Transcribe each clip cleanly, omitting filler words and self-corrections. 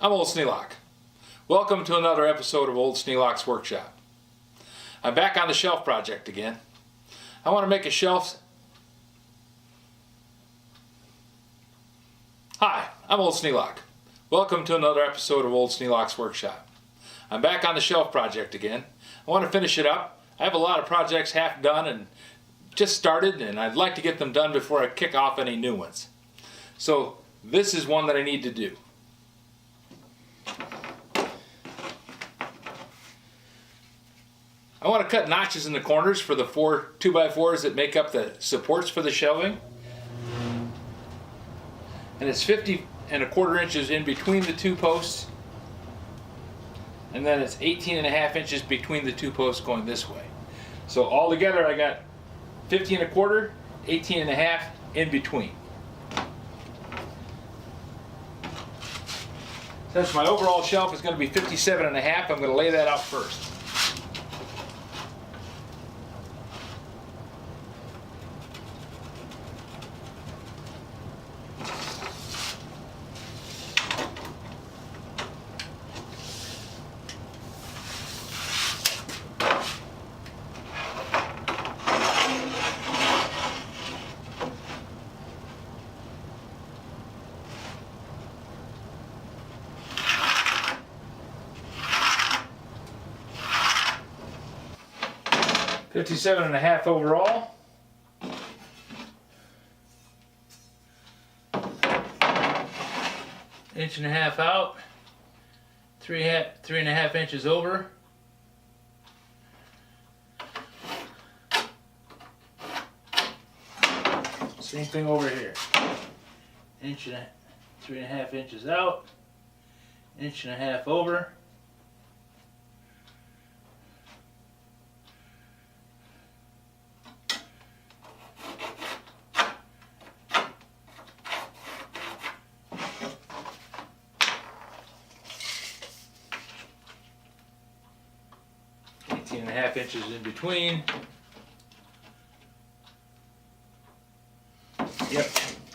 I'm Old Sneelock. Welcome to another episode of Old Sneelock's Workshop. I'm back on the shelf project again. I want to make a shelf. Hi, I'm Old Sneelock. Welcome to another episode of Old Sneelock's Workshop. I'm back on the shelf project again. I want to finish it up. I have a lot of projects half done and just started, and I'd like to get them done before I kick off any new ones. So this is one that I need to do. I want to cut notches in the corners for the 4 2x4s that make up the supports for the shelving. And it's 50 1/4 inches in between the two posts. And then it's 18 1/2 inches between the two posts going this way. So all together I got 50 1/4, 18 1/2 in between. Since my overall shelf is going to be 57 1/2, I'm going to lay that out first. $57 1/2 overall. Inch and a half out. 3 1/2 inches over. Same thing over here. 3 1/2 inches out. 1 1/2 over. And a half inches in between. Yep,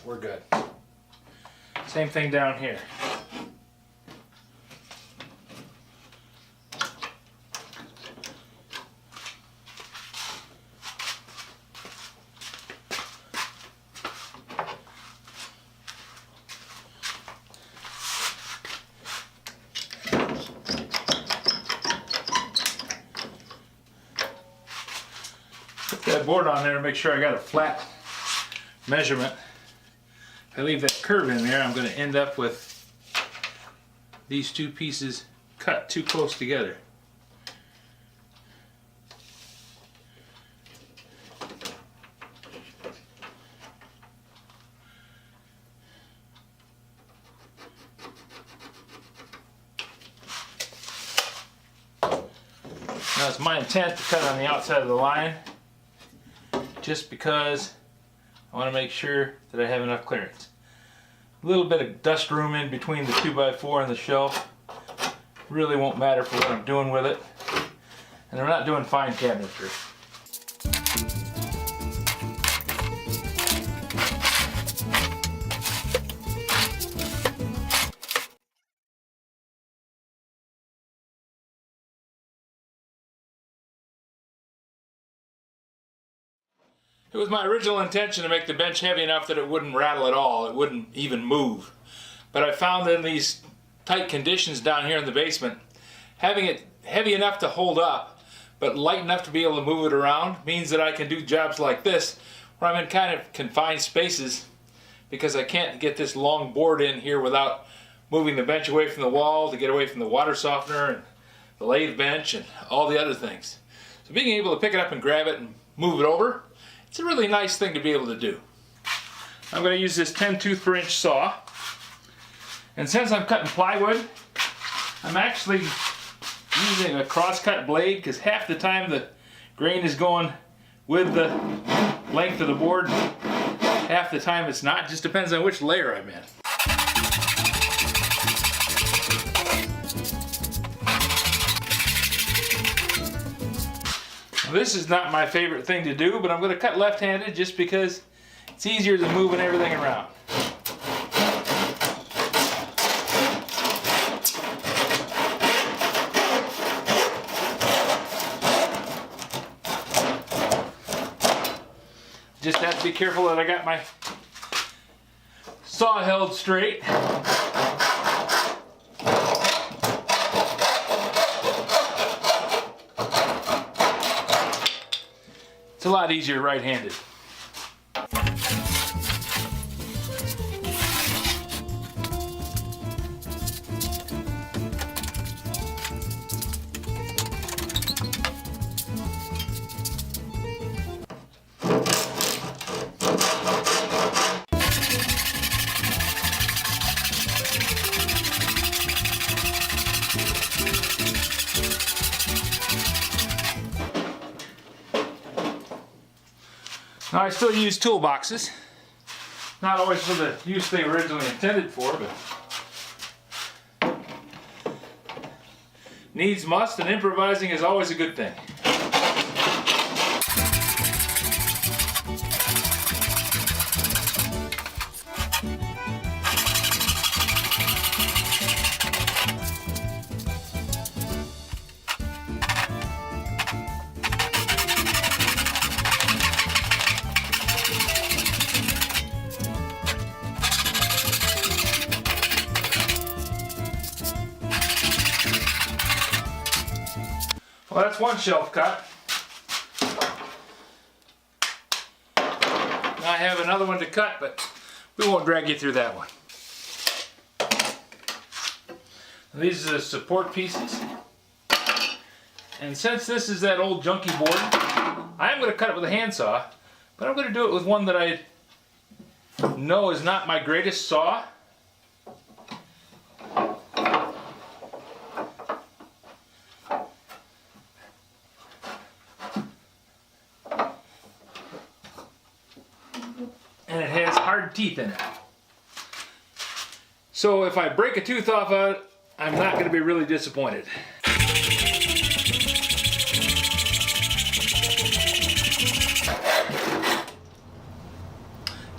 we're good. Same thing down here. That board on there to make sure I got a flat measurement. If I leave that curve in there, I'm going to end up with these two pieces cut too close together. Now it's my intent to cut on the outside of the line, just because I want to make sure that I have enough clearance. A little bit of dust room in between the 2x4 and the shelf really won't matter for what I'm doing with it. And I'm not doing fine cabinetry. It was my original intention to make the bench heavy enough that it wouldn't rattle at all, it wouldn't even move. But I found in these tight conditions down here in the basement, having it heavy enough to hold up, but light enough to be able to move it around, means that I can do jobs like this, where I'm in kind of confined spaces, because I can't get this long board in here without moving the bench away from the wall to get away from the water softener and the lathe bench and all the other things. So being able to pick it up and grab it and move it over, it's a really nice thing to be able to do. I'm going to use this 10 2/3" saw. And since I'm cutting plywood, I'm actually using a cross-cut blade, because half the time the grain is going with the length of the board, half the time it's not. It just depends on which layer I'm in. This is not my favorite thing to do, but I'm going to cut left-handed just because it's easier than moving everything around. Just have to be careful that I got my saw held straight. It's a lot easier right-handed. Now I still use toolboxes, not always for the use they were originally intended for, but needs must, and improvising is always a good thing. Well, that's one shelf cut. Now I have another one to cut, but we won't drag you through that one. These are the support pieces. And since this is that old junky board, I am going to cut it with a handsaw, but I'm going to do it with one that I know is not my greatest saw. And it has hard teeth in it. So if I break a tooth off of it, I'm not going to be really disappointed.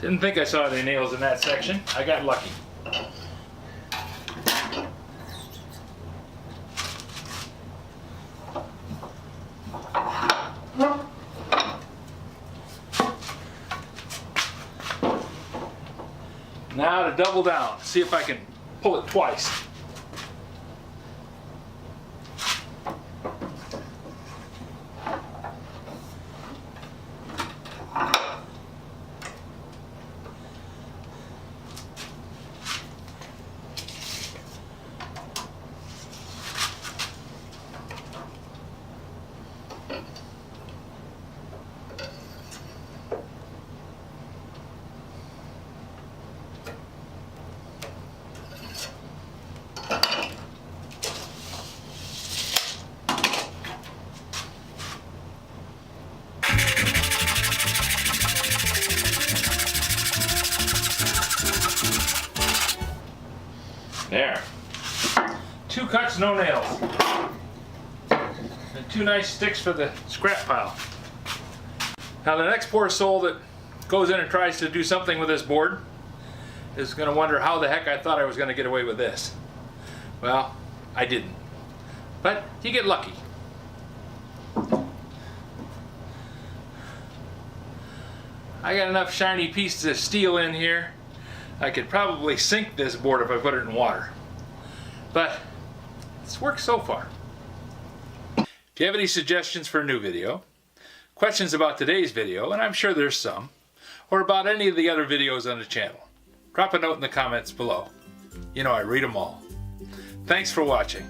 Didn't think I saw any nails in that section. I got lucky. Now to double down, see if I can pull it twice. There. 2 cuts, no nails. And 2 nice sticks for the scrap pile. Now the next poor soul that goes in and tries to do something with this board is going to wonder how the heck I thought I was going to get away with this. Well, I didn't. But you get lucky. I got enough shiny pieces of steel in here. I could probably sink this board if I put it in water. But it's worked so far. If you have any suggestions for a new video, questions about today's video, and I'm sure there's some, or about any of the other videos on the channel, drop a note in the comments below. You know I read them all. Thanks for watching.